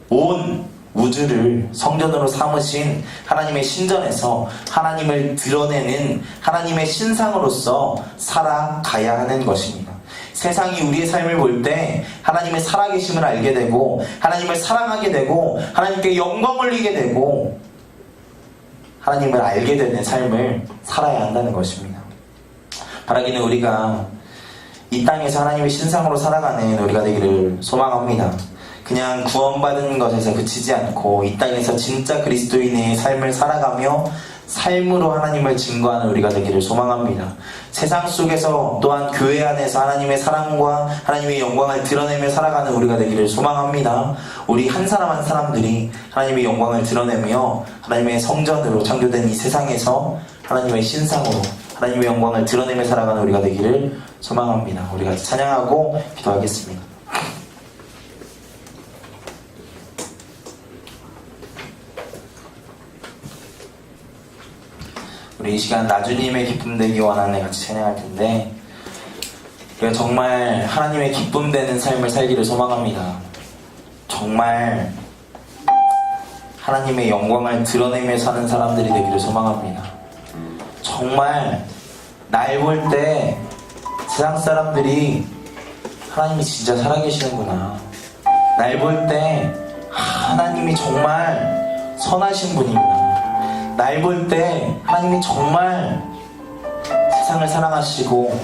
온 우주를 성전으로 삼으신 하나님의 신전에서 하나님을 드러내는 하나님의 신상으로서 살아가야 하는 것입니다. 세상이 우리의 삶을 볼 때 하나님의 살아계심을 알게 되고 하나님을 사랑하게 되고 하나님께 영광 올리게 되고 하나님을 알게 되는 삶을 살아야 한다는 것입니다. 바라기는 우리가 이 땅에서 하나님의 신상으로 살아가는 우리가 되기를 소망합니다. 그냥 구원받은 것에서 그치지 않고 이 땅에서 진짜 그리스도인의 삶을 살아가며 삶으로 하나님을 증거하는 우리가 되기를 소망합니다. 세상 속에서 또한 교회 안에서 하나님의 사랑과 하나님의 영광을 드러내며 살아가는 우리가 되기를 소망합니다. 우리 한 사람 한 사람들이 하나님의 영광을 드러내며 하나님의 성전으로 창조된 이 세상에서 하나님의 신상으로 하나님의 영광을 드러내며 살아가는 우리가 되기를 소망합니다. 우리 같이 찬양하고 기도하겠습니다. 우리 이 시간 나주님의 기쁨 되기 원하는 같이 찬양할 텐데, 우리가 정말 하나님의 기쁨 되는 삶을 살기를 소망합니다. 정말 하나님의 영광을 드러내며 사는 사람들이 되기를 소망합니다. 정말 날 볼 때 세상 사람들이 하나님이 진짜 살아계시는구나, 날 볼 때 하나님이 정말 선하신 분이구나, 날 볼 때 하나님이 정말 세상을 사랑하시고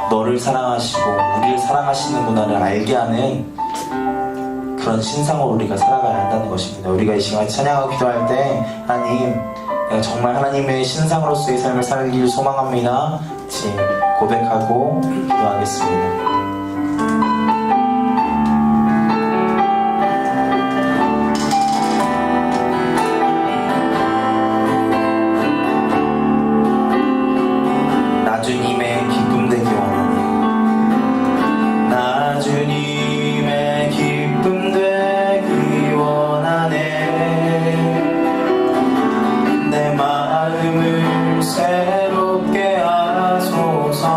너를 사랑하시고 우리를 사랑하시는구나를 알게 하는 그런 신상으로 우리가 살아가야 한다는 것입니다. 우리가 이 시간에 찬양하고 기도할 때 하나님, 내가 정말 하나님의 신상으로서의 삶을 살기를 소망합니다. 같이 고백하고 기도하겠습니다. 나주님의 기쁨 되기 원하네. 나주님의 기쁨 되기 원하네. 내 마음을 새롭게 하소서.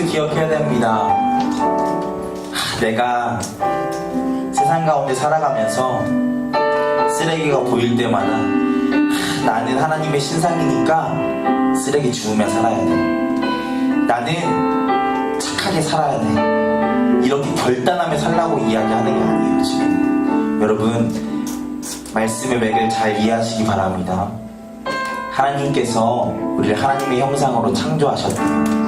것을 기억해야 됩니다. 내가 세상 가운데 살아가면서 쓰레기가 보일 때마다 나는 하나님의 신상이니까 쓰레기 주우며 살아야 돼. 나는 착하게 살아야 돼. 이렇게 결단하며 살라고 이야기하는 게 아니에요, 지금. 여러분, 말씀의 맥을 잘 이해하시기 바랍니다. 하나님께서 우리를 하나님의 형상으로 창조하셨대요.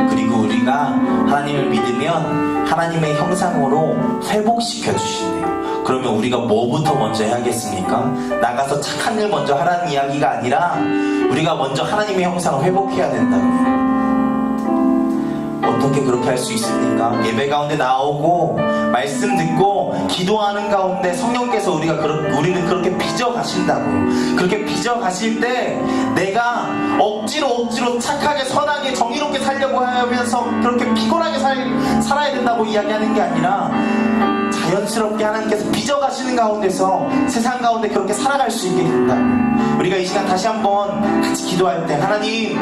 그리고 우리가 하나님을 믿으면 하나님의 형상으로 회복시켜 주신대요. 그러면 우리가 뭐부터 먼저 해야겠습니까? 나가서 착한 일 먼저 하라는 이야기가 아니라 우리가 먼저 하나님의 형상을 회복해야 된다고요. 어떻게 그렇게 할 수 있습니까? 예배 가운데 나오고 말씀 듣고 기도하는 가운데 성령께서 우리를 그렇게 빚어 가신다고요. 그렇게 빚어 가실 때 내가 억지로 착하게 선하게 정의롭게 살려고 하면서 그렇게 피곤하게 살아야 된다고 이야기하는 게 아니라 자연스럽게 하나님께서 빚어 가시는 가운데서 세상 가운데 그렇게 살아갈 수 있게 된다. 우리가 이 시간 다시 한번 같이 기도할 때 하나님,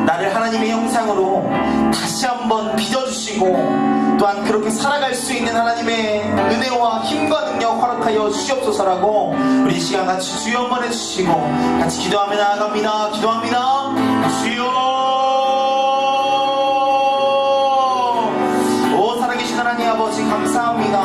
나를 하나님의 형상으로 다시 한번 빚어주시고 또한 그렇게 살아갈 수 있는 하나님의 은혜와 힘과 능력 허락하여 주시옵소서라고 우리 이 시간 같이 주여 한번 해주시고 같이 기도하며 나아갑니다. 기도합니다. 주여, 오 살아계신 하나님 아버지 감사합니다.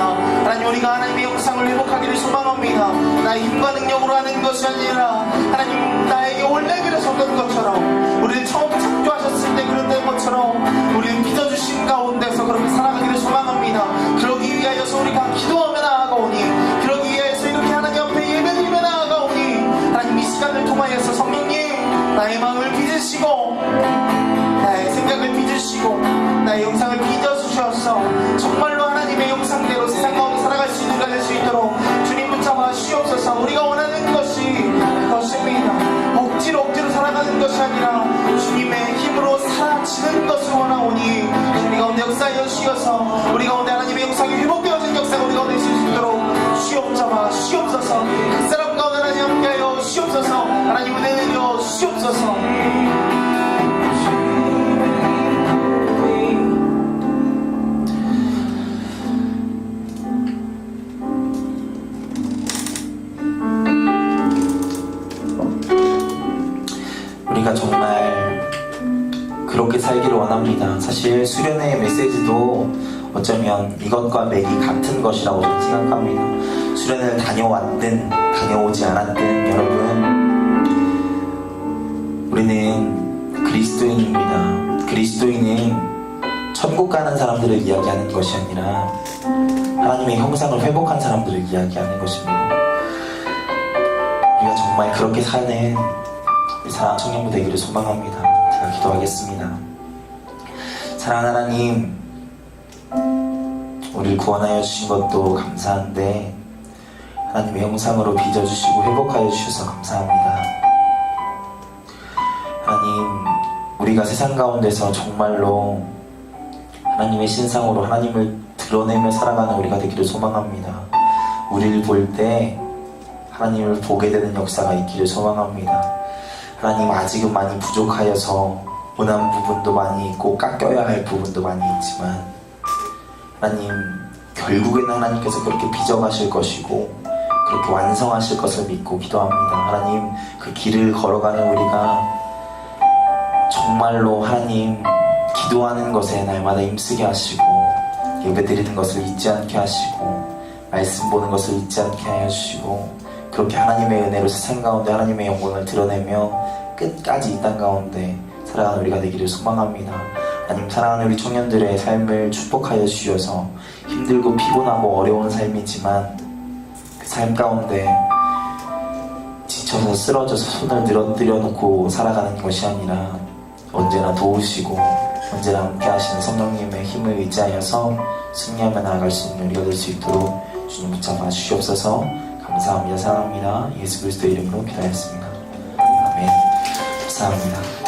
하나님, 우리가 하나님의 형상을 회복하기를 소망합니다. 나의 힘과 능력으로 하는 것이 아니라 하나님 나에게 원래 그러셨던 것처럼, 우리를 처음 창조하셨을 때 그랬던 것처럼 우리를 빚어주신 가운데서 그렇게 살아가기를 소망합니다. 그러기 위하여서 우리가 기도하며 나아가오니, 그러기 위하여서 이렇게 하나님 앞에 예배드리며 나아가오니, 하나님 이 시간을 통하여서 성령님 나의 마음을 빚으시고 나의 생각을 빚으시고 나의 영상을 빚어주셔서 정말로 하나님의 영상대로 세상 가운데 살아갈 수 있는 가 될 수 있도록 주님 붙잡아 주시옵소서. 우리가 원하는 것이 그것입니다. 억지로 살아가는 것이 아니라 주님의 힘으로 살아지는 것을 원하오니 우리 가운데 역사하여 주시어서 우리 가운데 하나님의 영상이 회복되어진 역사가 우리 가운데 있을 수 있도록 주옵잡아 주옵소서. 그 사람 가운데 하나님 함께하여 주옵소서. 하나님 은혜 내려 주옵소서. 우리가 정말 그렇게 살기를 원합니다. 사실 수련회의 메시지도 어쩌면 이것과 맥이 같은 것이라고 저는 생각합니다. 수련회를 다녀왔든 다녀오지 않았든 여러분, 우리는 그리스도인입니다. 그리스도인은 천국 가는 사람들을 이야기하는 것이 아니라 하나님의 형상을 회복한 사람들을 이야기하는 것입니다. 우리가 정말 그렇게 사는 사랑하는 청년부 되기를 소망합니다. 제가 기도하겠습니다. 사랑하는 하나님, 우리를 구원하여 주신 것도 감사한데 하나님의 형상으로 빚어주시고 회복하여 주셔서 감사합니다. 하나님, 우리가 세상 가운데서 정말로 하나님의 신상으로 하나님을 드러내며 살아가는 우리가 되기를 소망합니다. 우리를 볼 때 하나님을 보게 되는 역사가 있기를 소망합니다. 하나님, 아직은 많이 부족하여서 원한 부분도 많이 있고 깎여야 할 부분도 많이 있지만 하나님, 결국에는 하나님께서 그렇게 빚어가실 것이고 그렇게 완성하실 것을 믿고 기도합니다. 하나님, 그 길을 걸어가는 우리가 정말로 하나님 기도하는 것에 날마다 힘쓰게 하시고 예배드리는 것을 잊지 않게 하시고 말씀 보는 것을 잊지 않게 하여 주시고 그렇게 하나님의 은혜로 세상 가운데 하나님의 영광을 드러내며 끝까지 이 땅 가운데 살아가는 우리가 되기를 소망합니다. 하나님, 사랑하는 우리 청년들의 삶을 축복하여 주셔서 힘들고 피곤하고 어려운 삶이지만 그 삶 가운데 지쳐서 쓰러져서 손을 늘어뜨려 놓고 살아가는 것이 아니라 언제나 도우시고 언제나 함께 하시는 성령님의 힘을 의지하여서 승리하며 나아갈 수 있는 우리가 될 수 있도록 주님 붙잡아 주시옵소서. 감사합니다. 사랑합니다. 예수 그리스도의 이름으로 기도하였습니다. 아멘. 감사합니다.